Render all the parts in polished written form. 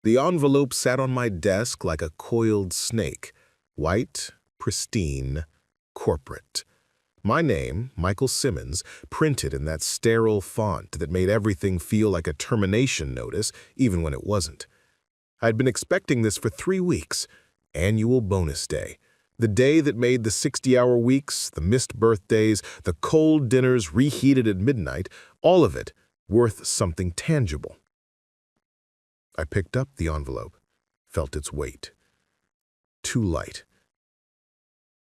The envelope sat on my desk like a coiled snake. White, pristine, corporate. My name, Michael Simmons, printed in that sterile font that made everything feel like a termination notice, even when it wasn't. I'd been expecting this for 3 weeks. Annual bonus day. The day that made the 60-hour weeks, the missed birthdays, the cold dinners reheated at midnight, all of it worth something tangible. I picked up the envelope, felt its weight. Too light.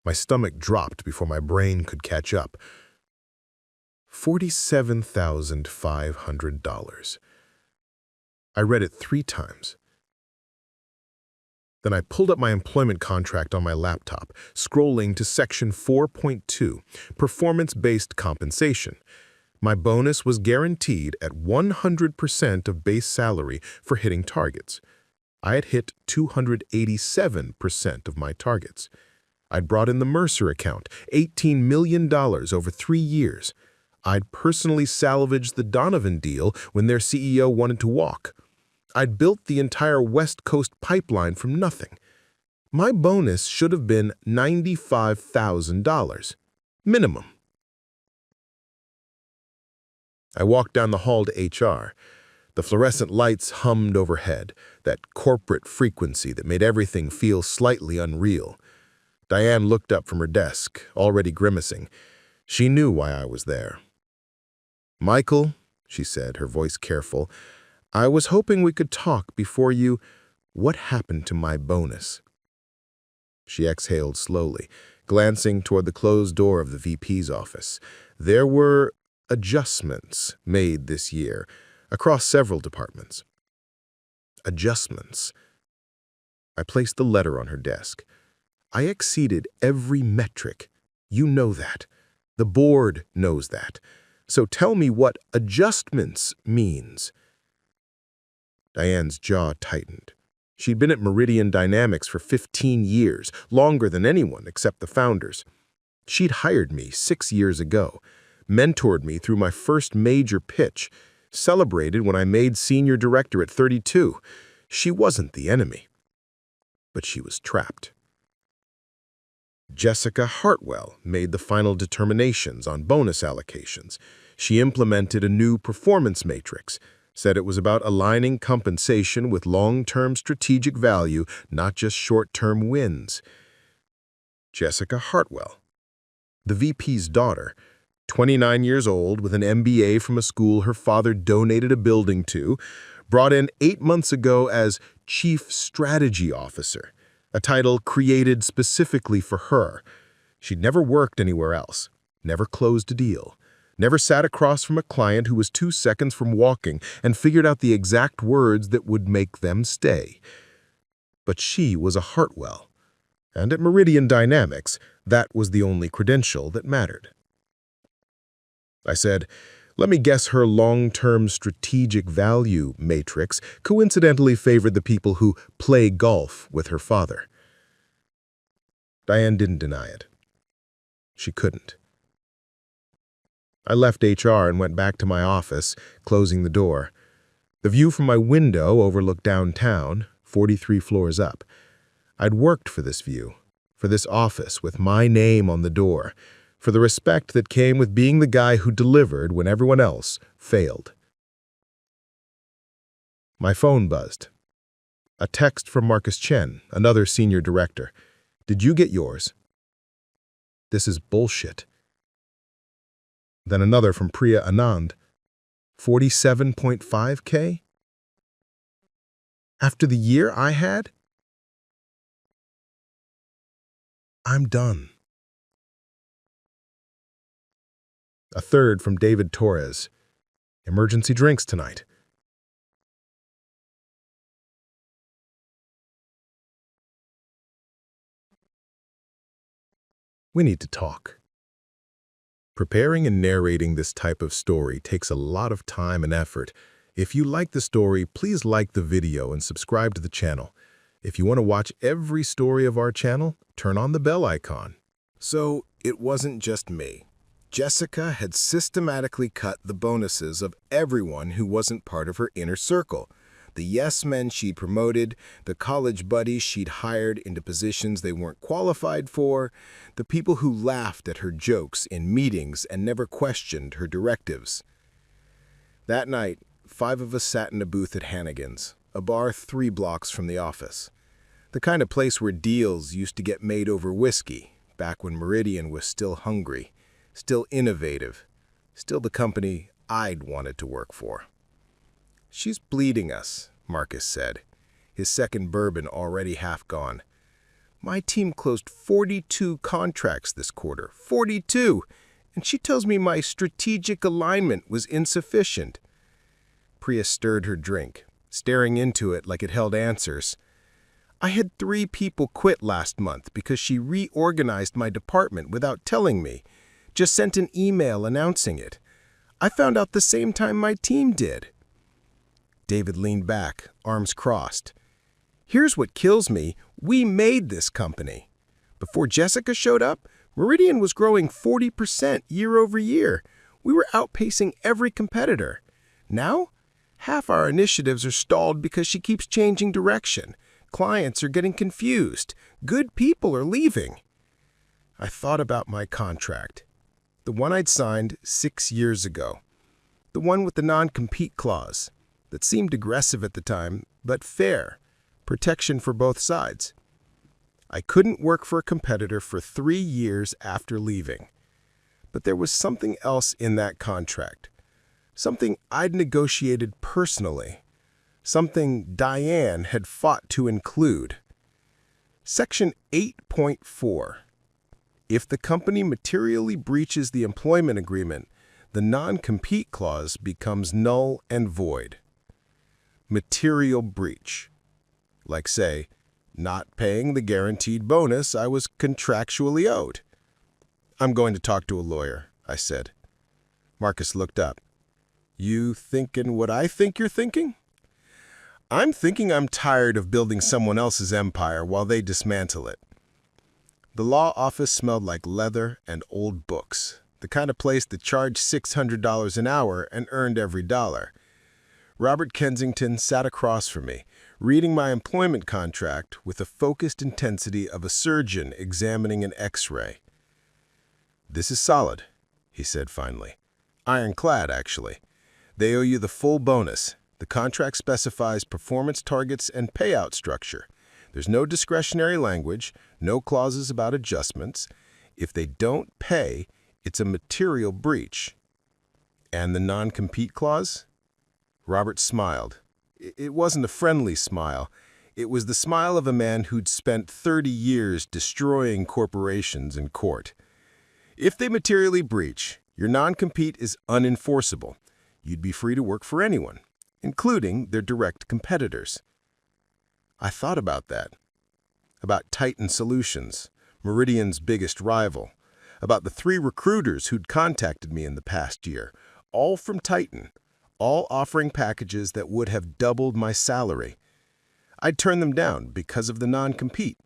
My stomach dropped before my brain could catch up. $47,500. I read it 3 times. Then I pulled up my employment contract on my laptop, scrolling to section 4.2, performance-based compensation. My bonus was guaranteed at 100% of base salary for hitting targets. I had hit 287% of my targets. I'd brought in the Mercer account, $18 million over 3 years. I'd personally salvaged the Donovan deal when their CEO wanted to walk. I'd built the entire West Coast pipeline from nothing. My bonus should have been $95,000. Minimum. I walked down the hall to HR. The fluorescent lights hummed overhead, that corporate frequency that made everything feel slightly unreal. Diane looked up from her desk, already grimacing. She knew why I was there. "Michael," she said, her voice careful, "I was hoping we could talk before you. What happened to my bonus?" She exhaled slowly, glancing toward the closed door of the VP's office. There were adjustments made this year across several departments. Adjustments. I placed the letter on her desk. I exceeded every metric. You know that. The board knows that. So tell me what adjustments means. Diane's jaw tightened. She'd been at Meridian Dynamics for 15 years, longer than anyone except the founders. She'd hired me 6 years ago, mentored me through my first major pitch, celebrated when I made senior director at 32. She wasn't the enemy, but she was trapped. Jessica Hartwell made the final determinations on bonus allocations. She implemented a new performance matrix, said it was about aligning compensation with long-term strategic value, not just short-term wins. Jessica Hartwell, the VP's daughter, 29 years old with an MBA from a school her father donated a building to, brought in 8 months ago as Chief Strategy Officer, a title created specifically for her. She'd never worked anywhere else, never closed a deal, never sat across from a client who was 2 seconds from walking and figured out the exact words that would make them stay. But she was a Hartwell, and at Meridian Dynamics, that was the only credential that mattered. I said, let me guess her long-term strategic value matrix coincidentally favored the people who play golf with her father. Diane didn't deny it. She couldn't. I left HR and went back to my office, closing the door. The view from my window overlooked downtown, 43 floors up. I'd worked for this view, for this office with my name on the door, for the respect that came with being the guy who delivered when everyone else failed. My phone buzzed. A text from Marcus Chen, another senior director. "Did you get yours?" "This is bullshit." Then another from Priya Anand. 47.5K? After the year I had? I'm done. A third from David Torres. Emergency drinks tonight. We need to talk. Preparing and narrating this type of story takes a lot of time and effort. If you like the story, please like the video and subscribe to the channel. If you want to watch every story of our channel, turn on the bell icon. So, it wasn't just me. Jessica had systematically cut the bonuses of everyone who wasn't part of her inner circle. The yes men she'd promoted, the college buddies she'd hired into positions they weren't qualified for, the people who laughed at her jokes in meetings and never questioned her directives. That night, 5 of us sat in a booth at Hannigan's, a bar 3 blocks from the office. The kind of place where deals used to get made over whiskey, back when Meridian was still hungry, still innovative, still the company I'd wanted to work for. "She's bleeding us," Marcus said, his second bourbon already half gone. "My team closed 42 contracts this quarter, 42, and she tells me my strategic alignment was insufficient." Priya stirred her drink, staring into it like it held answers. "I had 3 people quit last month because she reorganized my department without telling me, just sent an email announcing it. I found out the same time my team did." David leaned back, arms crossed. "Here's what kills me. We made this company. Before Jessica showed up, Meridian was growing 40% year over year. We were outpacing every competitor. Now, half our initiatives are stalled because she keeps changing direction. Clients are getting confused. Good people are leaving." I thought about my contract, the one I'd signed 6 years ago, the one with the non-compete clause that seemed aggressive at the time, but fair, protection for both sides. I couldn't work for a competitor for 3 years after leaving. But there was something else in that contract, something I'd negotiated personally, something Diane had fought to include. Section 8.4. If the company materially breaches the employment agreement, the non-compete clause becomes null and void. Material breach. Like, say, not paying the guaranteed bonus I was contractually owed. "I'm going to talk to a lawyer," I said. Marcus looked up. "You thinking what I think you're thinking?" "I'm thinking I'm tired of building someone else's empire while they dismantle it." The law office smelled like leather and old books, the kind of place that charged $600 an hour and earned every dollar. Robert Kensington sat across from me, reading my employment contract with the focused intensity of a surgeon examining an X-ray. "This is solid," he said finally. "Ironclad, actually. They owe you the full bonus. The contract specifies performance targets and payout structure. There's no discretionary language, no clauses about adjustments. If they don't pay, it's a material breach." "And the non-compete clause?" Robert smiled. It wasn't a friendly smile. It was the smile of a man who'd spent 30 years destroying corporations in court. "If they materially breach, your non-compete is unenforceable. You'd be free to work for anyone, including their direct competitors." I thought about that. About Titan Solutions, Meridian's biggest rival. About the 3 recruiters who'd contacted me in the past year, all from Titan, all offering packages that would have doubled my salary. I'd turned them down because of the non-compete,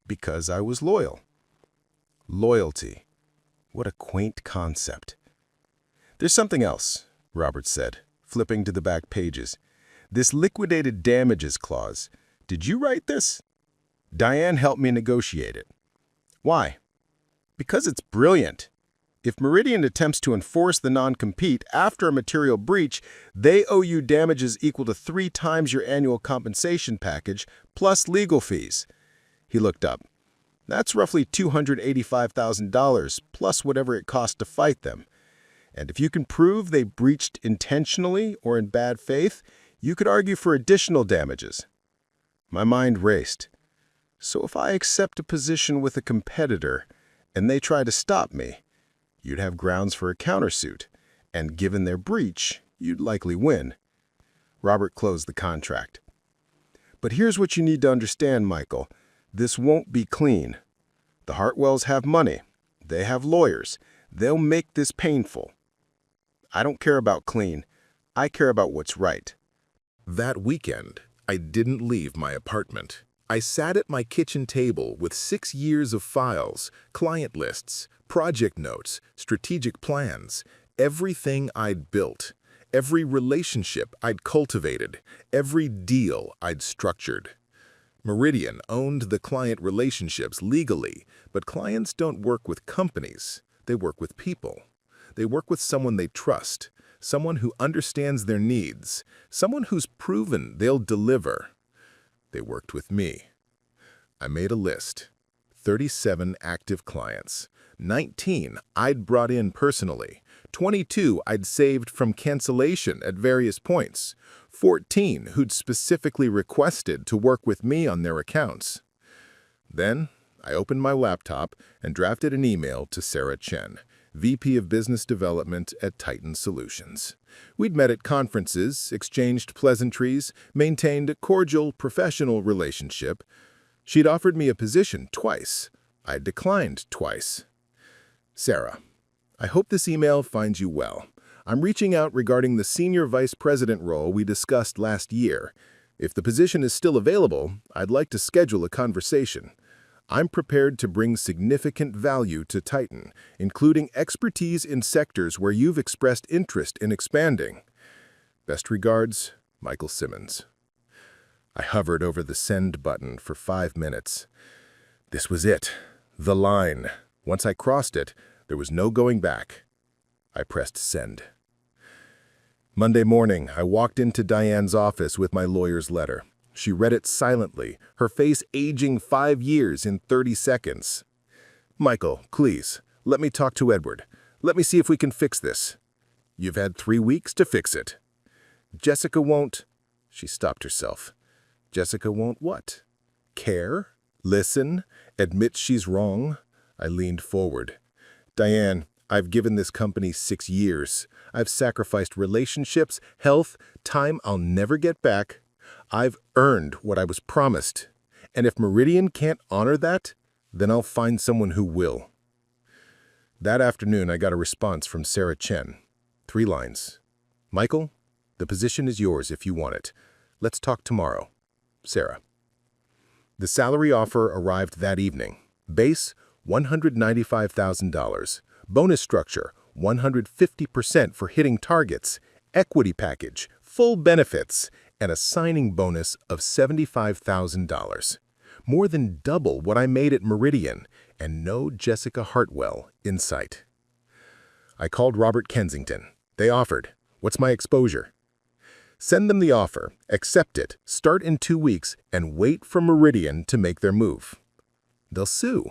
because I was loyal. Loyalty. What a quaint concept. "There's something else," Robert said, flipping to the back pages. "This liquidated damages clause. Did you write this?" "Diane helped me negotiate it." "Why?" "Because it's brilliant. If Meridian attempts to enforce the non-compete after a material breach, they owe you damages equal to 3 times your annual compensation package, plus legal fees." He looked up. "That's roughly $285,000, plus whatever it costs to fight them. And if you can prove they breached intentionally or in bad faith, you could argue for additional damages." My mind raced. So if I accept a position with a competitor and they try to stop me, you'd have grounds for a countersuit, and given their breach, you'd likely win. Robert closed the contract. "But here's what you need to understand, Michael. This won't be clean. The Hartwells have money. They have lawyers. They'll make this painful. I don't care about clean. I care about what's right." That weekend, I didn't leave my apartment. I sat at my kitchen table with 6 years of files, client lists, project notes, strategic plans, everything I'd built, every relationship I'd cultivated, every deal I'd structured. Meridian owned the client relationships legally, but clients don't work with companies. They work with people. They work with someone they trust, someone who understands their needs, someone who's proven they'll deliver. They worked with me. I made a list. 37 active clients. 19 I'd brought in personally. 22 I'd saved from cancellation at various points. 14 who'd specifically requested to work with me on their accounts. Then I opened my laptop and drafted an email to Sarah Chen, VP of Business Development at Titan Solutions. We'd met at conferences, exchanged pleasantries, maintained a cordial, professional relationship. She'd offered me a position twice. I'd declined twice. Sarah, I hope this email finds you well. I'm reaching out regarding the Senior Vice President role we discussed last year. If the position is still available, I'd like to schedule a conversation. I'm prepared to bring significant value to Titan, including expertise in sectors where you've expressed interest in expanding. Best regards, Michael Simmons. I hovered over the send button for 5 minutes. This was it, the line. Once I crossed it, there was no going back. I pressed send. Monday morning, I walked into Diane's office with my lawyer's letter. She read it silently, her face aging 5 years in 30 seconds. Michael, please, let me talk to Edward. Let me see if we can fix this. You've had 3 weeks to fix it. Jessica won't... She stopped herself. Jessica won't what? Care? Listen? Admit she's wrong? I leaned forward. Diane, I've given this company 6 years. I've sacrificed relationships, health, time I'll never get back. I've earned what I was promised. And if Meridian can't honor that, then I'll find someone who will. That afternoon, I got a response from Sarah Chen. 3 lines. Michael, the position is yours if you want it. Let's talk tomorrow. Sarah. The salary offer arrived that evening. Base, $195,000. Bonus structure, 150% for hitting targets. Equity package, full benefits, and a signing bonus of $75,000. More than double what I made at Meridian, and no Jessica Hartwell in sight. I called Robert Kensington. They offered. What's my exposure? Send them the offer, accept it, start in 2 weeks, and wait for Meridian to make their move. They'll sue.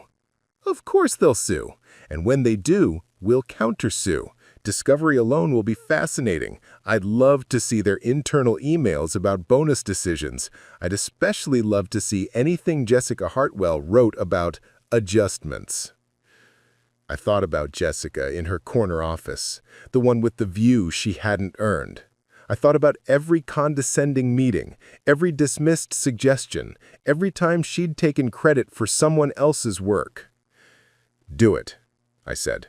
Of course they'll sue. And when they do, we'll countersue. Discovery alone will be fascinating. I'd love to see their internal emails about bonus decisions. I'd especially love to see anything Jessica Hartwell wrote about adjustments. I thought about Jessica in her corner office, the one with the view she hadn't earned. I thought about every condescending meeting, every dismissed suggestion, every time she'd taken credit for someone else's work. Do it, I said.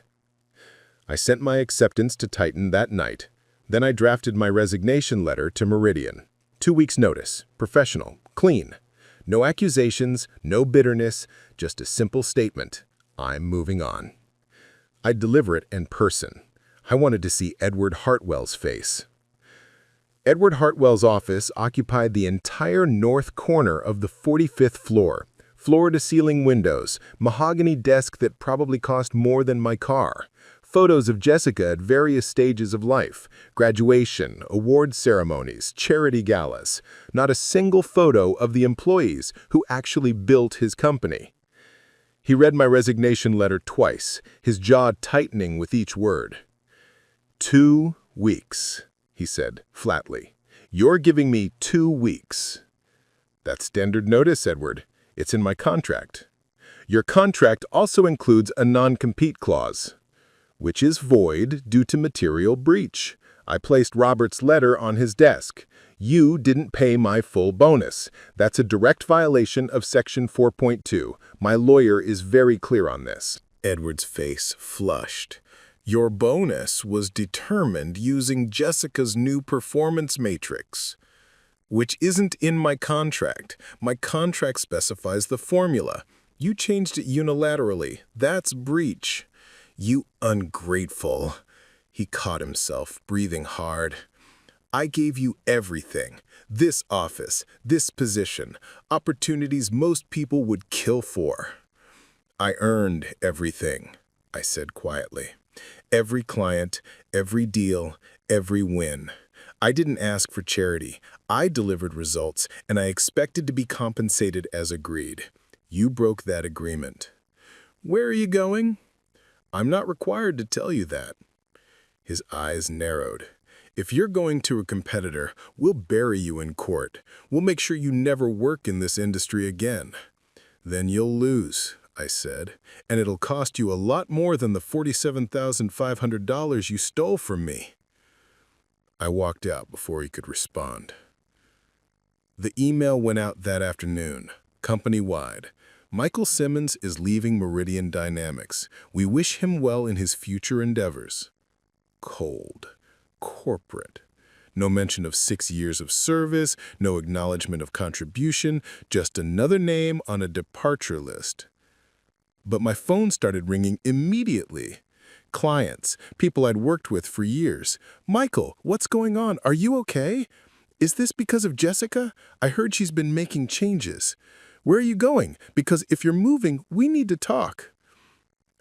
I sent my acceptance to Titan that night. Then I drafted my resignation letter to Meridian. 2 weeks' notice, professional, clean. No accusations, no bitterness, just a simple statement. I'm moving on. I'd deliver it in person. I wanted to see Edward Hartwell's face. Edward Hartwell's office occupied the entire north corner of the 45th floor. Floor-to-ceiling windows, mahogany desk that probably cost more than my car. Photos of Jessica at various stages of life, graduation, award ceremonies, charity galas. Not a single photo of the employees who actually built his company. He read my resignation letter twice, his jaw tightening with each word. 2 weeks, he said flatly. You're giving me 2 weeks. That's standard notice, Edward. It's in my contract. Your contract also includes a non-compete clause, which is void due to material breach. I placed Robert's letter on his desk. You didn't pay my full bonus. That's a direct violation of Section 4.2. My lawyer is very clear on this. Edward's face flushed. Your bonus was determined using Jessica's new performance matrix, which isn't in my contract. My contract specifies the formula. You changed it unilaterally. That's breach. You ungrateful. He caught himself, breathing hard. I gave you everything. This office, this position, opportunities most people would kill for. I earned everything, I said quietly. Every client, every deal, every win. I didn't ask for charity. I delivered results, and I expected to be compensated as agreed. You broke that agreement. Where are you going? I'm not required to tell you that. His eyes narrowed. If you're going to a competitor, we'll bury you in court. We'll make sure you never work in this industry again. Then you'll lose, I said, and it'll cost you a lot more than the $47,500 you stole from me. I walked out before he could respond. The email went out that afternoon, company-wide. Michael Simmons is leaving Meridian Dynamics. We wish him well in his future endeavors. Cold. Corporate. No mention of 6 years of service, no acknowledgement of contribution, just another name on a departure list. But my phone started ringing immediately. Clients, people I'd worked with for years. Michael, what's going on? Are you okay? Is this because of Jessica? I heard she's been making changes. Where are you going? Because if you're moving, we need to talk.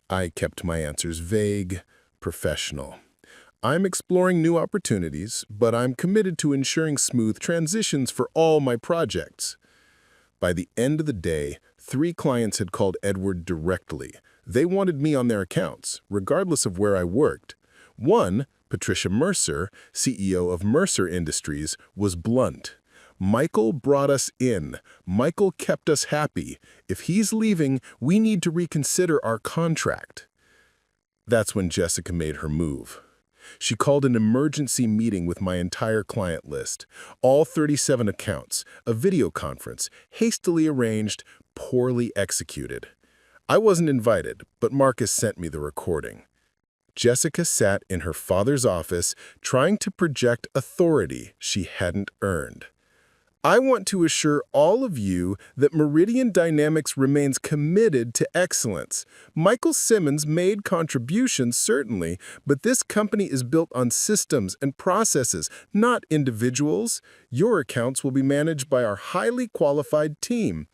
I kept my answers vague, professional. I'm exploring new opportunities, but I'm committed to ensuring smooth transitions for all my projects. By the end of the day, 3 clients had called Edward directly. They wanted me on their accounts, regardless of where I worked. One, Patricia Mercer, CEO of Mercer Industries, was blunt. Michael brought us in. Michael kept us happy. If he's leaving, we need to reconsider our contract. That's when Jessica made her move. She called an emergency meeting with my entire client list, all 37 accounts, a video conference, hastily arranged, poorly executed. I wasn't invited, but Marcus sent me the recording. Jessica sat in her father's office trying to project authority she hadn't earned. I want to assure all of you that Meridian Dynamics remains committed to excellence. Michael Simmons made contributions, certainly, but this company is built on systems and processes, not individuals. Your accounts will be managed by our highly qualified team.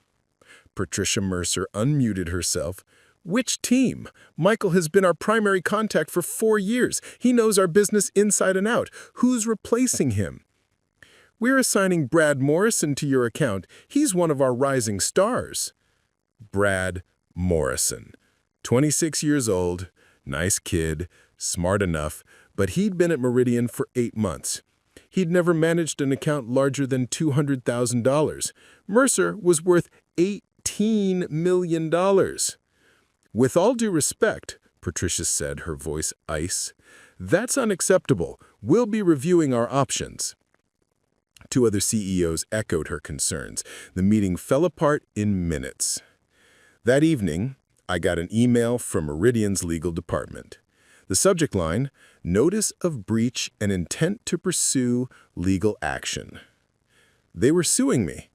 Patricia Mercer unmuted herself. Which team? Michael has been our primary contact for 4 years. He knows our business inside and out. Who's replacing him? We're assigning Brad Morrison to your account. He's one of our rising stars. Brad Morrison. 26 years old, nice kid, smart enough, but he'd been at Meridian for 8 months. He'd never managed an account larger than $200,000. Mercer was worth $18 million. With all due respect, Patricia said, her voice ice, that's unacceptable. We'll be reviewing our options. 2 other CEOs echoed her concerns. The meeting fell apart in minutes. That evening, I got an email from Meridian's legal department. The subject line, Notice of Breach and Intent to Pursue Legal Action. They were suing me,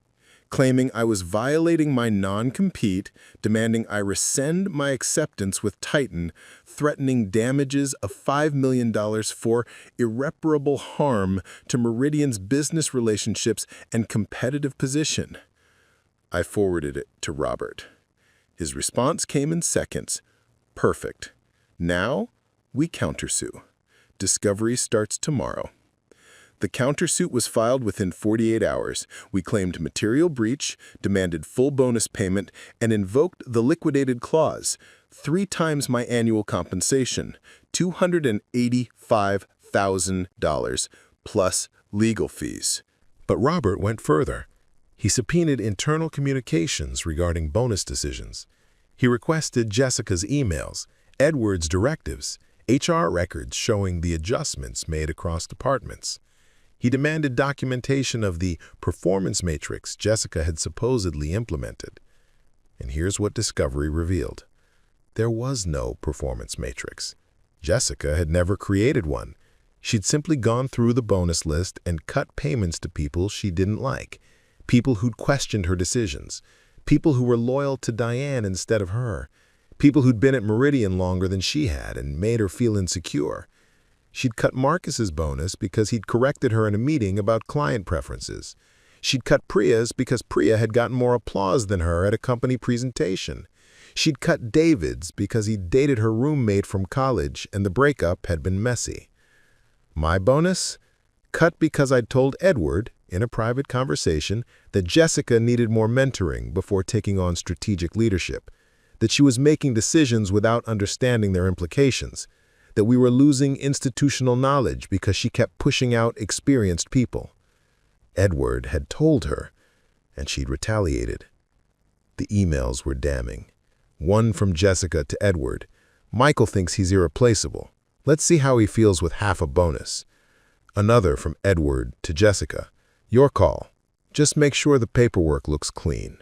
claiming I was violating my non-compete, demanding I rescind my acceptance with Titan, threatening damages of $5 million for irreparable harm to Meridian's business relationships and competitive position. I forwarded it to Robert. His response came in seconds. Perfect. Now, we countersue. Discovery starts tomorrow. The countersuit was filed within 48 hours. We claimed material breach, demanded full bonus payment, and invoked the liquidated clause, 3 times my annual compensation, $285,000, plus legal fees. But Robert went further. He subpoenaed internal communications regarding bonus decisions. He requested Jessica's emails, Edward's directives, HR records showing the adjustments made across departments. He demanded documentation of the performance matrix Jessica had supposedly implemented. And here's what discovery revealed. There was no performance matrix. Jessica had never created one. She'd simply gone through the bonus list and cut payments to people she didn't like, people who'd questioned her decisions, people who were loyal to Diane instead of her, people who'd been at Meridian longer than she had and made her feel insecure. She'd cut Marcus's bonus because he'd corrected her in a meeting about client preferences. She'd cut Priya's because Priya had gotten more applause than her at a company presentation. She'd cut David's because he'd dated her roommate from college and the breakup had been messy. My bonus? Cut because I'd told Edward, in a private conversation, that Jessica needed more mentoring before taking on strategic leadership, that she was making decisions without understanding their implications, that we were losing institutional knowledge because she kept pushing out experienced people. Edward had told her, and she'd retaliated. The emails were damning. One from Jessica to Edward. Michael thinks he's irreplaceable. Let's see how he feels with half a bonus. Another from Edward to Jessica. Your call. Just make sure the paperwork looks clean.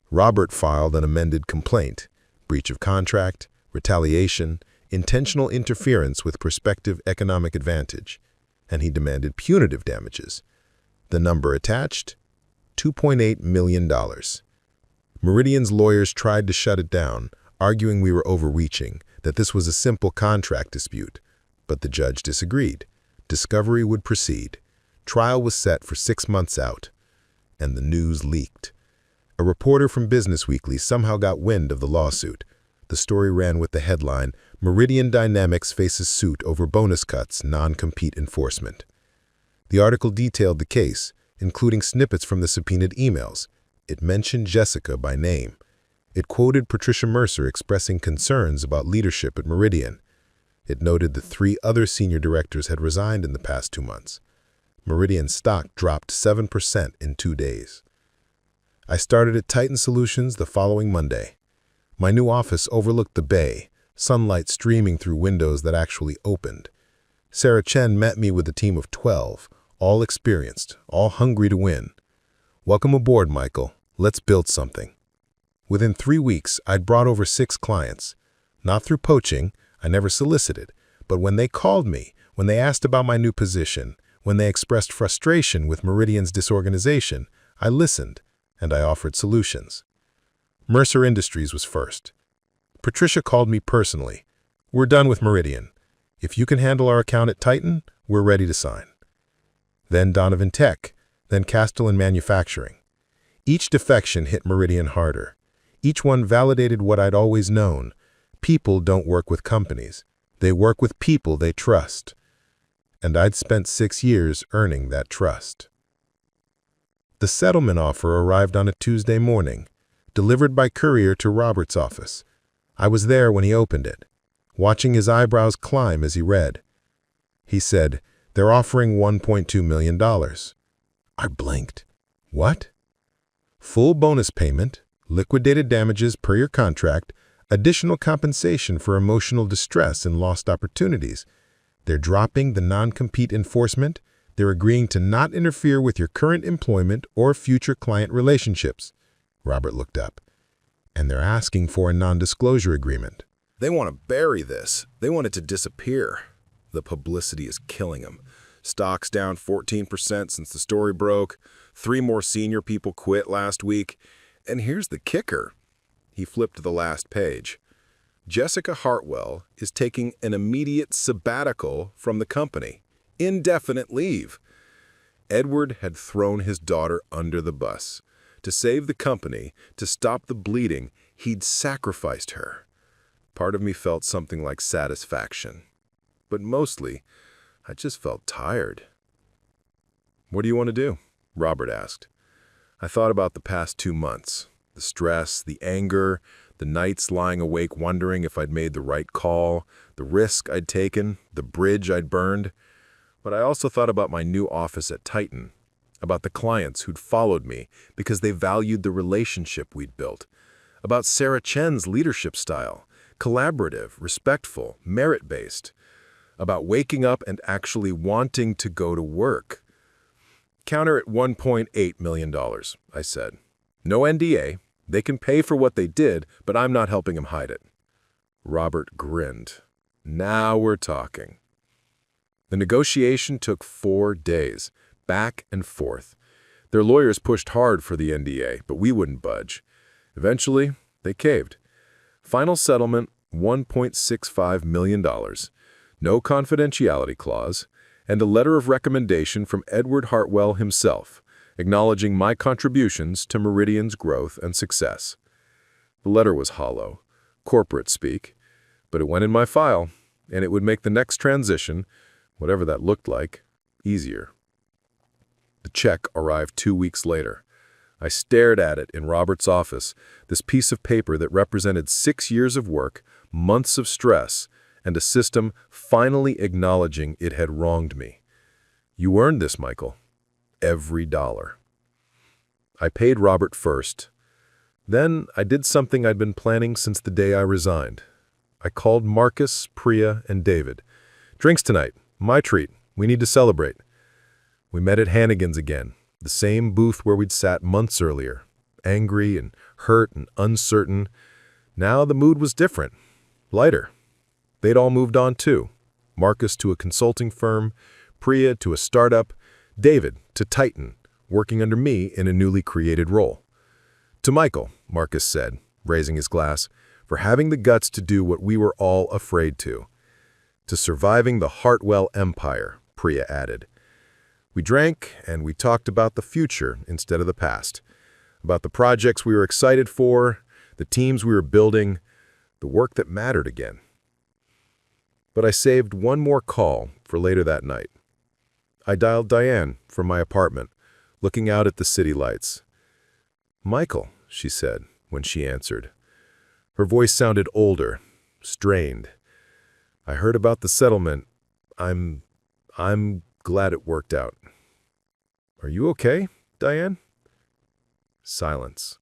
Robert filed an amended complaint. Breach of contract, retaliation, intentional interference with prospective economic advantage. And he demanded punitive damages. The number attached? $2.8 million. Meridian's lawyers tried to shut it down, arguing we were overreaching, that this was a simple contract dispute. But the judge disagreed. Discovery would proceed. Trial was set for 6 months out. And the news leaked. A reporter from Business Weekly somehow got wind of the lawsuit. The story ran with the headline, Meridian Dynamics faces suit over bonus cuts, non-compete enforcement. The article detailed the case, including snippets from the subpoenaed emails. It mentioned Jessica by name. It quoted Patricia Mercer expressing concerns about leadership at Meridian. It noted that 3 other senior directors had resigned in the past 2 months. Meridian's stock dropped 7% in 2 days. I started at Titan Solutions the following Monday. My new office overlooked the bay, sunlight streaming through windows that actually opened. Sarah Chen met me with a team of 12, all experienced, all hungry to win. Welcome aboard, Michael. Let's build something. Within 3 weeks, I'd brought over 6 clients. Not through poaching, I never solicited, but when they called me, when they asked about my new position, when they expressed frustration with Meridian's disorganization, I listened, and I offered solutions. Mercer Industries was first. Patricia called me personally. We're done with Meridian. If you can handle our account at Titan, we're ready to sign. Then Donovan Tech, then Castellan Manufacturing. Each defection hit Meridian harder. Each one validated what I'd always known. People don't work with companies. They work with people they trust. And I'd spent 6 years earning that trust. The settlement offer arrived on a Tuesday morning, delivered by courier to Robert's office. I was there when he opened it, watching his eyebrows climb as he read. He said, "They're offering $1.2 million. I blinked. What? Full bonus payment, liquidated damages per your contract, additional compensation for emotional distress and lost opportunities. They're dropping the non-compete enforcement. They're agreeing to not interfere with your current employment or future client relationships." Robert looked up. "And they're asking for a non-disclosure agreement." They want to bury this. They want it to disappear. The publicity is killing them. Stock's down 14% since the story broke. 3 more senior people quit last week. And here's the kicker. He flipped to the last page. Jessica Hartwell is taking an immediate sabbatical from the company. Indefinite leave. Edward had thrown his daughter under the bus. To save the company, to stop the bleeding, he'd sacrificed her. Part of me felt something like satisfaction. But mostly, I just felt tired. "What do you want to do?" Robert asked. I thought about the past 2 months. The stress, the anger, the nights lying awake wondering if I'd made the right call, the risk I'd taken, the bridge I'd burned. But I also thought about my new office at Titan, about the clients who'd followed me because they valued the relationship we'd built, about Sarah Chen's leadership style, collaborative, respectful, merit-based, about waking up and actually wanting to go to work. "Counter at $1.8 million, I said. "No NDA. They can pay for what they did, but I'm not helping them hide it." Robert grinned. "Now we're talking." The negotiation took 4 days, back and forth. Their lawyers pushed hard for the NDA, but we wouldn't budge. Eventually, they caved. Final settlement, $1.65 million. no confidentiality clause, and a letter of recommendation from Edward Hartwell himself, acknowledging my contributions to Meridian's growth and success. The letter was hollow, corporate speak, but it went in my file, and it would make the next transition, whatever that looked like, easier. The check arrived 2 weeks later. I stared at it in Robert's office, this piece of paper that represented 6 years of work, months of stress, and a system finally acknowledging it had wronged me. You earned this, Michael. Every dollar. I paid Robert first. Then I did something I'd been planning since the day I resigned. I called Marcus, Priya, and David. Drinks tonight. My treat. We need to celebrate. We met at Hannigan's again, the same booth where we'd sat months earlier, angry and hurt and uncertain. Now the mood was different, lighter. They'd all moved on too. Marcus to a consulting firm, Priya to a startup, David to Titan, working under me in a newly created role. To Michael, Marcus said, raising his glass, for having the guts to do what we were all afraid to. To surviving the Hartwell empire, Priya added. We drank and we talked about the future instead of the past, about the projects we were excited for, the teams we were building, the work that mattered again. But I saved one more call for later that night. I dialed Diane from my apartment, looking out at the city lights. Michael, she said when she answered. Her voice sounded older, strained. I heard about the settlement. I'm glad it worked out. Are you okay, Diane? Silence.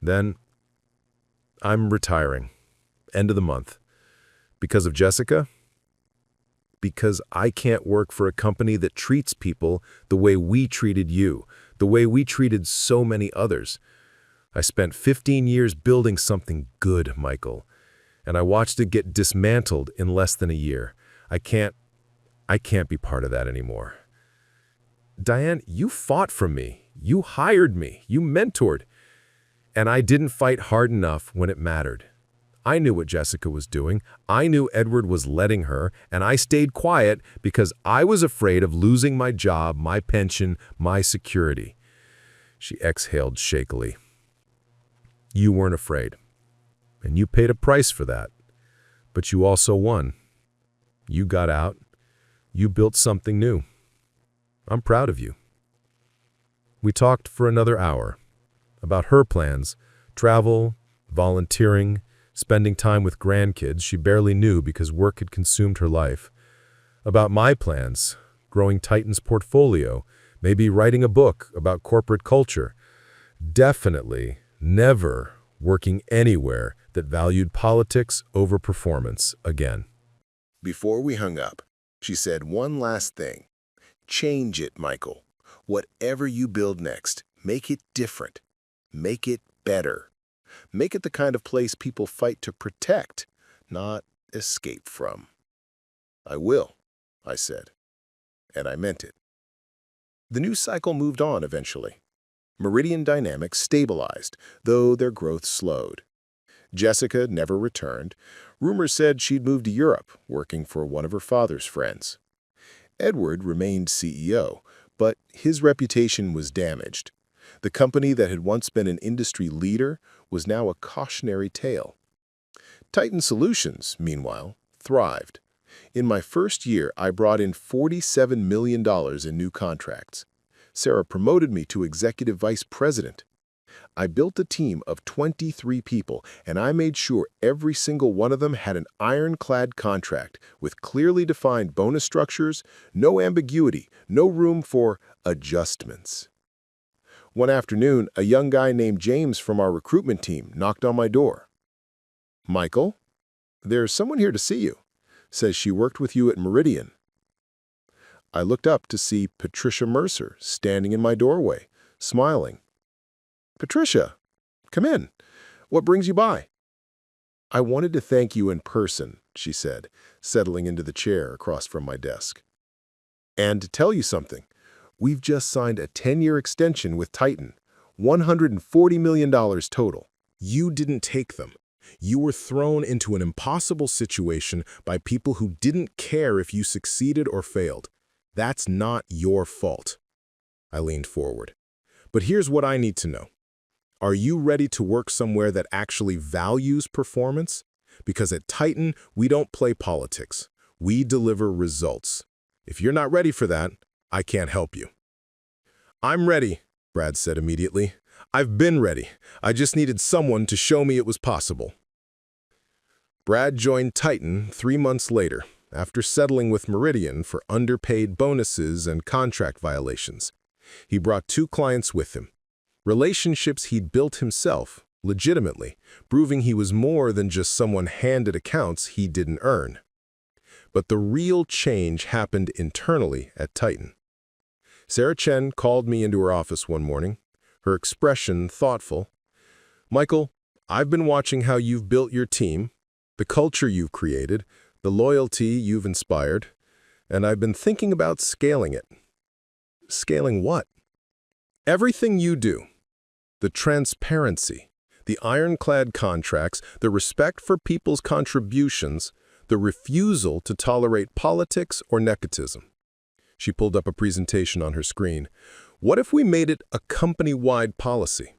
Then, I'm retiring. End of the month. Because of Jessica? Because I can't work for a company that treats people the way we treated you, the way we treated so many others. I spent 15 years building something good, Michael, and I watched it get dismantled in less than a year. I can't be part of that anymore. Diane, you fought for me. You hired me. You mentored. And I didn't fight hard enough when it mattered. I knew what Jessica was doing. I knew Edward was letting her, and I stayed quiet because I was afraid of losing my job, my pension, my security. She exhaled shakily. You weren't afraid, and you paid a price for that. But you also won. You got out. You built something new. I'm proud of you. We talked for another hour about her plans, travel, volunteering, spending time with grandkids she barely knew because work had consumed her life, about my plans, growing Titan's portfolio, maybe writing a book about corporate culture, definitely never working anywhere that valued politics over performance again. Before we hung up, she said one last thing. Change it, Michael. Whatever you build next, make it different. Make it better. Make it the kind of place people fight to protect, not escape from. I will, I said, and I meant it. The news cycle moved on eventually. Meridian Dynamics stabilized, though their growth slowed. Jessica never returned. Rumors said she'd moved to Europe, working for one of her father's friends. Edward remained CEO, but his reputation was damaged. The company that had once been an industry leader was now a cautionary tale. Titan Solutions, meanwhile, thrived. In my first year, I brought in $47 million in new contracts. Sarah promoted me to executive vice president. I built a team of 23 people, and I made sure every single one of them had an ironclad contract with clearly defined bonus structures, no ambiguity, no room for adjustments. One afternoon, a young guy named James from our recruitment team knocked on my door. Michael, there's someone here to see you. Says she worked with you at Meridian. I looked up to see Patricia Mercer standing in my doorway, smiling. Patricia, come in. What brings you by? I wanted to thank you in person, she said, settling into the chair across from my desk. And to tell you something, we've just signed a 10-year extension with Titan, $140 million total. You didn't take them. You were thrown into an impossible situation by people who didn't care if you succeeded or failed. That's not your fault. I leaned forward. But here's what I need to know. Are you ready to work somewhere that actually values performance? Because at Titan, we don't play politics. We deliver results. If you're not ready for that, I can't help you. I'm ready, Brad said immediately. I've been ready. I just needed someone to show me it was possible. Brad joined Titan 3 months later, after settling with Meridian for underpaid bonuses and contract violations. He brought 2 clients with him, relationships he'd built himself, legitimately, proving he was more than just someone handed accounts he didn't earn. But the real change happened internally at Titan. Sarah Chen called me into her office one morning, her expression thoughtful. "Michael, I've been watching how you've built your team, the culture you've created, the loyalty you've inspired, and I've been thinking about scaling it." Scaling what? Everything you do. The transparency, the ironclad contracts, the respect for people's contributions, the refusal to tolerate politics or nepotism. She pulled up a presentation on her screen. What if we made it a company-wide policy?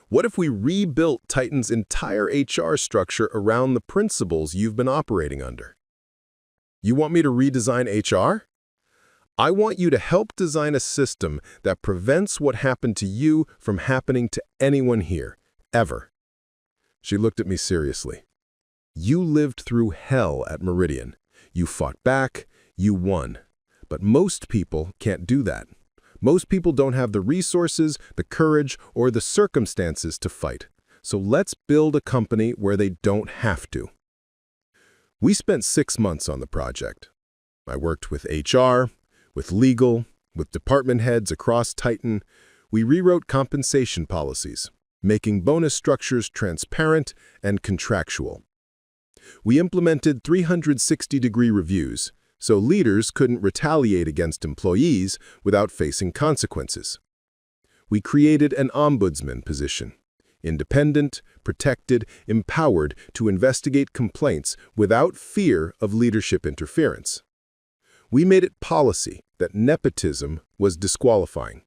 What if we rebuilt Titan's entire HR structure around the principles you've been operating under? You want me to redesign HR? I want you to help design a system that prevents what happened to you from happening to anyone here, ever. She looked at me seriously. You lived through hell at Meridian. You fought back, you won. But most people can't do that. Most people don't have the resources, the courage, or the circumstances to fight. So let's build a company where they don't have to. We spent 6 months on the project. I worked with HR, with legal, with department heads across Titan. We rewrote compensation policies, making bonus structures transparent and contractual. We implemented 360-degree reviews, so leaders couldn't retaliate against employees without facing consequences. We created an ombudsman position, independent, protected, empowered to investigate complaints without fear of leadership interference. We made it policy that nepotism was disqualifying.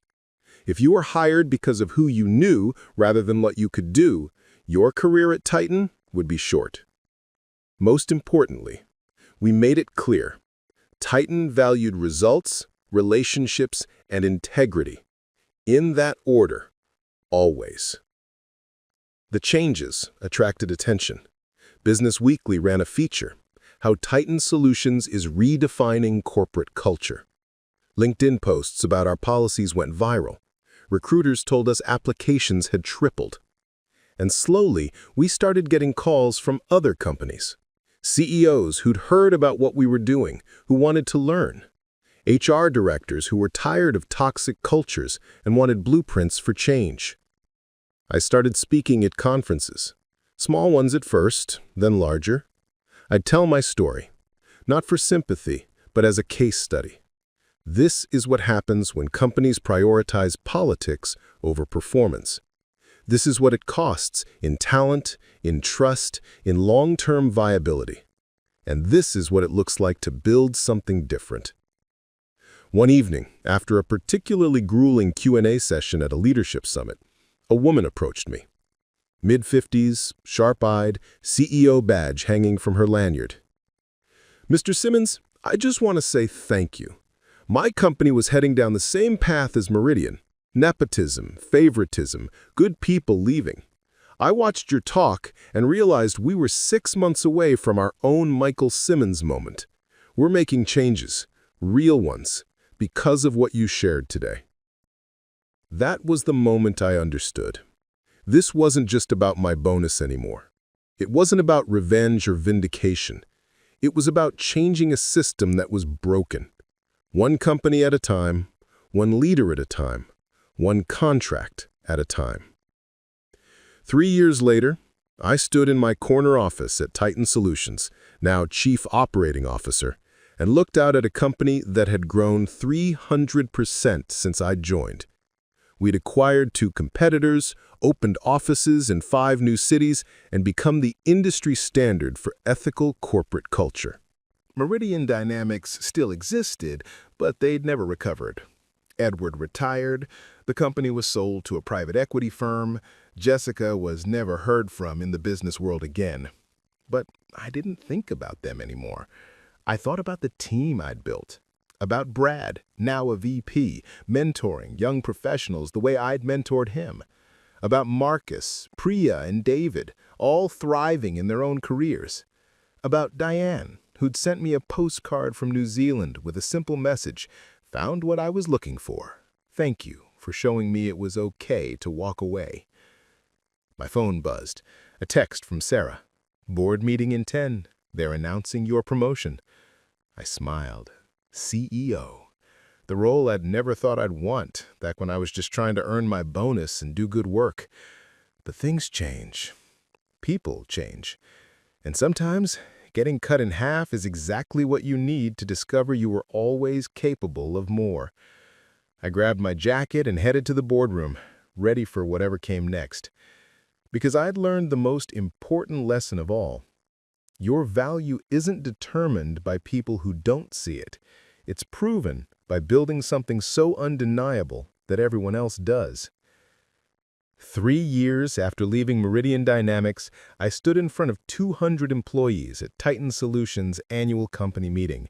If you were hired because of who you knew rather than what you could do, your career at Titan would be short. Most importantly, we made it clear. Titan valued results, relationships, and integrity. In that order, always. The changes attracted attention. Business Weekly ran a feature, How Titan Solutions is Redefining Corporate Culture. LinkedIn posts about our policies went viral. Recruiters told us applications had tripled. And slowly, we started getting calls from other companies. CEOs who'd heard about what we were doing, who wanted to learn. HR directors who were tired of toxic cultures and wanted blueprints for change. I started speaking at conferences. Small ones at first, then larger. I'd tell my story, not for sympathy, but as a case study. This is what happens when companies prioritize politics over performance. This is what it costs in talent, in trust, in long-term viability. And this is what it looks like to build something different. One evening, after a particularly grueling Q&A session at a leadership summit, a woman approached me. Mid-50s, sharp-eyed, CEO badge hanging from her lanyard. "Mr. Simmons, I just want to say thank you. My company was heading down the same path as Meridian. Nepotism, favoritism, good people leaving. I watched your talk and realized we were 6 months away from our own Michael Simmons moment. We're making changes, real ones, because of what you shared today." That was the moment I understood. This wasn't just about my bonus anymore. It wasn't about revenge or vindication. It was about changing a system that was broken. One company at a time, one leader at a time, one contract at a time. 3 years later, I stood in my corner office at Titan Solutions, now Chief Operating Officer, and looked out at a company that had grown 300% since I joined. We'd acquired 2 competitors, opened offices in 5 new cities, and become the industry standard for ethical corporate culture. Meridian Dynamics still existed, but they'd never recovered. Edward retired, the company was sold to a private equity firm, Jessica was never heard from in the business world again. But I didn't think about them anymore. I thought about the team I'd built, about Brad, now a VP, mentoring young professionals the way I'd mentored him, about Marcus, Priya, and David, all thriving in their own careers, about Diane, who'd sent me a postcard from New Zealand with a simple message, found what I was looking for. Thank you for showing me it was okay to walk away. My phone buzzed. A text from Sarah. Board meeting in 10. They're announcing your promotion. I smiled. CEO. The role I'd never thought I'd want, back when I was just trying to earn my bonus and do good work. But things change. People change. And sometimes, getting cut in half is exactly what you need to discover you were always capable of more. I grabbed my jacket and headed to the boardroom, ready for whatever came next. Because I'd learned the most important lesson of all. Your value isn't determined by people who don't see it. It's proven by building something so undeniable that everyone else does. 3 years after leaving Meridian Dynamics, I stood in front of 200 employees at Titan Solutions' annual company meeting.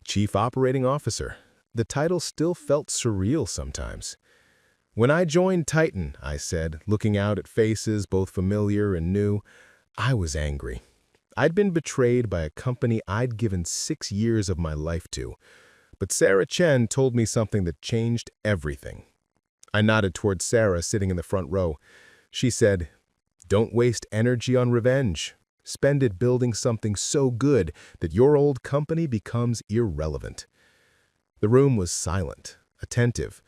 Chief Operating Officer. The title still felt surreal sometimes. When I joined Titan, I said, looking out at faces both familiar and new, I was angry. I'd been betrayed by a company I'd given 6 years of my life to. But Sarah Chen told me something that changed everything. I nodded toward Sarah sitting in the front row. She said, "Don't waste energy on revenge. Spend it building something so good that your old company becomes irrelevant." The room was silent, attentive.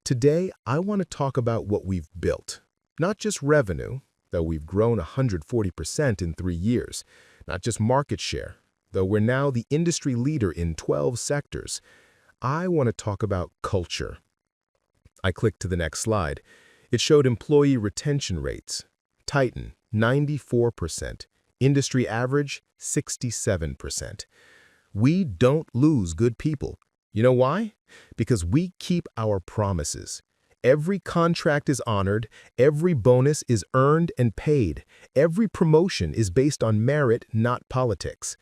Today, I want to talk about what we've built. Not just revenue, though we've grown 140% in 3 years. Not just market share, though we're now the industry leader in 12 sectors. I want to talk about culture. I clicked to the next slide. It showed employee retention rates. Titan, 94%. Industry average, 67%. We don't lose good people. You know why? Because we keep our promises. Every contract is honored, every bonus is earned and paid, every promotion is based on merit, not politics.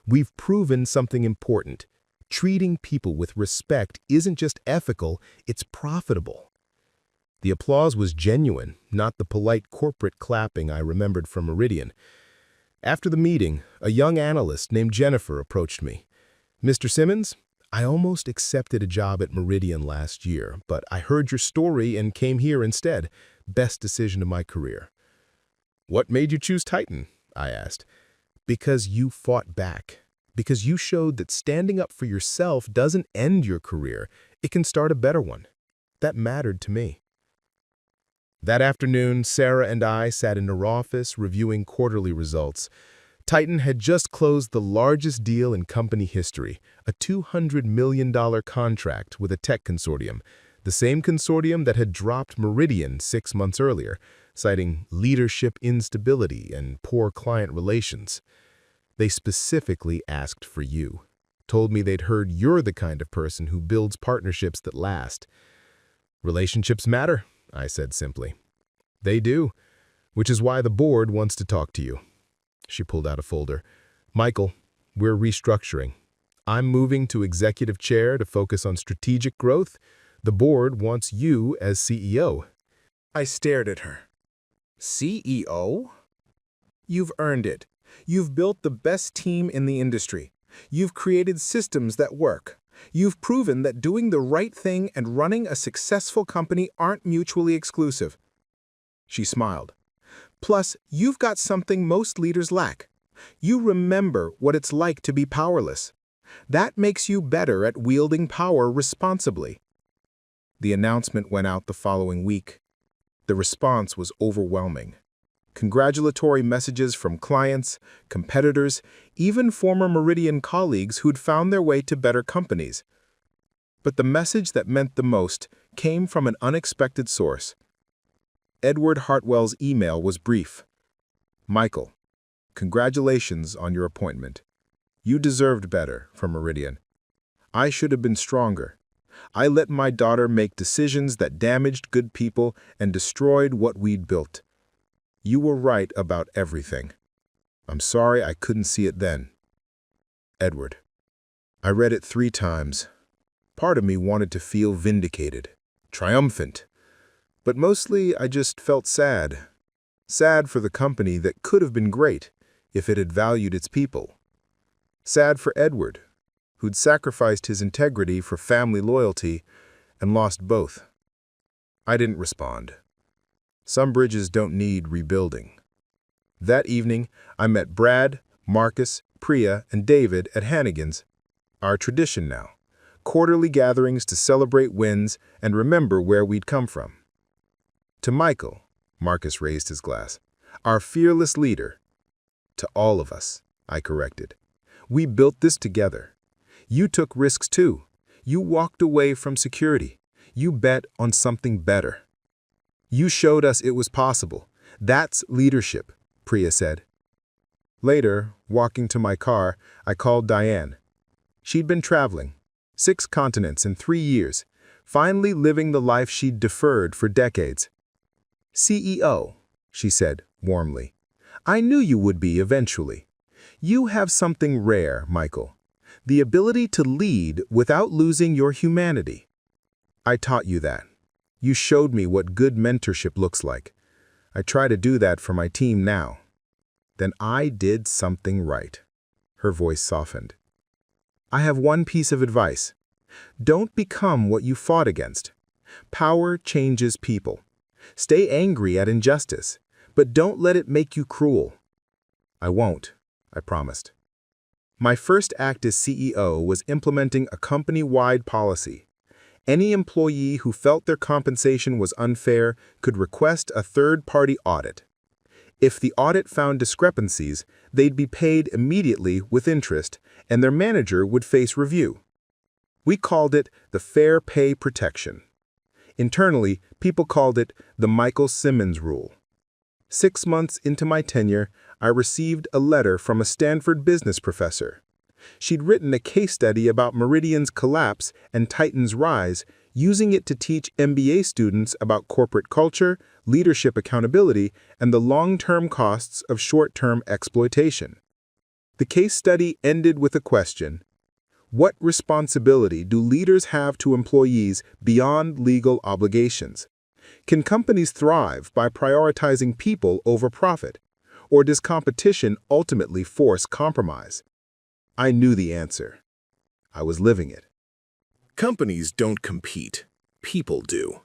We've proven something important. Treating people with respect isn't just ethical, it's profitable. The applause was genuine, not the polite corporate clapping I remembered from Meridian. After the meeting, a young analyst named Jennifer approached me. "Mr. Simmons, I almost accepted a job at Meridian last year, but I heard your story and came here instead. Best decision of my career." "What made you choose Titan?" I asked. "Because you fought back. Because you showed that standing up for yourself doesn't end your career. It can start a better one." That mattered to me. That afternoon, Sarah and I sat in her office reviewing quarterly results. Titan had just closed the largest deal in company history, a $200 million contract with a tech consortium, the same consortium that had dropped Meridian 6 months earlier, citing leadership instability and poor client relations. They specifically asked for you, told me they'd heard you're the kind of person who builds partnerships that last. "Relationships matter," I said simply. "They do, which is why the board wants to talk to you." She pulled out a folder. "Michael, we're restructuring. I'm moving to executive chair to focus on strategic growth. The board wants you as CEO." I stared at her. "CEO? You've earned it. You've built the best team in the industry. You've created systems that work. You've proven that doing the right thing and running a successful company aren't mutually exclusive." She smiled. "Plus, you've got something most leaders lack. You remember what it's like to be powerless. That makes you better at wielding power responsibly." The announcement went out the following week. The response was overwhelming. Congratulatory messages from clients, competitors, even former Meridian colleagues who'd found their way to better companies. But the message that meant the most came from an unexpected source. Edward Hartwell's email was brief. "Michael, congratulations on your appointment. You deserved better from Meridian. I should have been stronger. I let my daughter make decisions that damaged good people and destroyed what we'd built. You were right about everything. I'm sorry I couldn't see it then." Edward. I read it 3 times. Part of me wanted to feel vindicated, triumphant. But mostly I just felt sad. Sad for the company that could have been great if it had valued its people. Sad for Edward, who'd sacrificed his integrity for family loyalty and lost both. I didn't respond. Some bridges don't need rebuilding. That evening, I met Brad, Marcus, Priya, and David at Hannigan's, our tradition now, quarterly gatherings to celebrate wins and remember where we'd come from. To Michael, Marcus raised his glass, our fearless leader. To all of us, I corrected. We built this together. You took risks too. You walked away from security. You bet on something better. You showed us it was possible. That's leadership, Priya said. Later, walking to my car, I called Diane. She'd been traveling, 6 continents in 3 years, finally living the life she'd deferred for decades. "CEO," she said warmly, "I knew you would be eventually. You have something rare, Michael, the ability to lead without losing your humanity. I taught you that. You showed me what good mentorship looks like. I try to do that for my team now." Then I did something right. Her voice softened. "I have one piece of advice. Don't become what you fought against. Power changes people. Stay angry at injustice, but don't let it make you cruel." "I won't," I promised. My first act as CEO was implementing a company-wide policy. Any employee who felt their compensation was unfair could request a third-party audit. If the audit found discrepancies, they'd be paid immediately with interest, and their manager would face review. We called it the Fair Pay Protection. Internally, people called it the Michael Simmons Rule. 6 months into my tenure, I received a letter from a Stanford business professor. She'd written a case study about Meridian's collapse and Titan's rise, using it to teach MBA students about corporate culture, leadership accountability, and the long-term costs of short-term exploitation. The case study ended with a question: what responsibility do leaders have to employees beyond legal obligations? Can companies thrive by prioritizing people over profit? Or does competition ultimately force compromise? I knew the answer. I was living it. Companies don't compete. People do.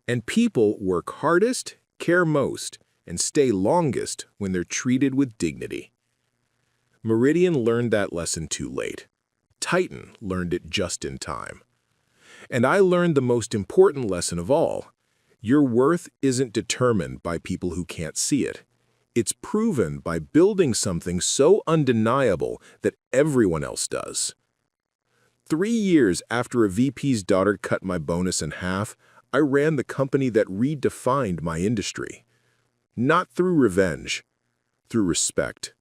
And people work hardest, care most, and stay longest when they're treated with dignity. Meridian learned that lesson too late. Titan learned it just in time. And I learned the most important lesson of all. Your worth isn't determined by people who can't see it. It's proven by building something so undeniable that everyone else does. 3 years after a VP's daughter cut my bonus in half, I ran the company that redefined my industry. Not through revenge, through respect.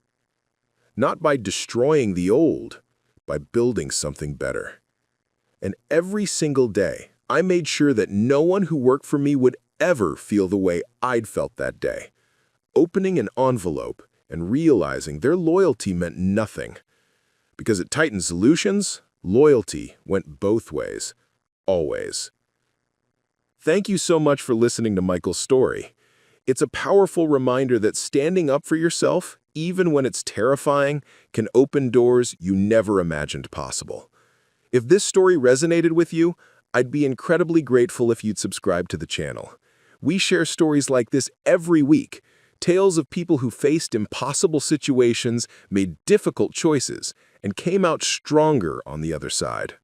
Not by destroying the old, by building something better. And every single day, I made sure that no one who worked for me would ever feel the way I'd felt that day. Opening an envelope and realizing their loyalty meant nothing. Because at Titan Solutions, loyalty went both ways, always. Thank you so much for listening to Michael's story. It's a powerful reminder that standing up for yourself, even when it's terrifying, can open doors you never imagined possible. If this story resonated with you, I'd be incredibly grateful if you'd subscribe to the channel. We share stories like this every week, tales of people who faced impossible situations, made difficult choices, and came out stronger on the other side.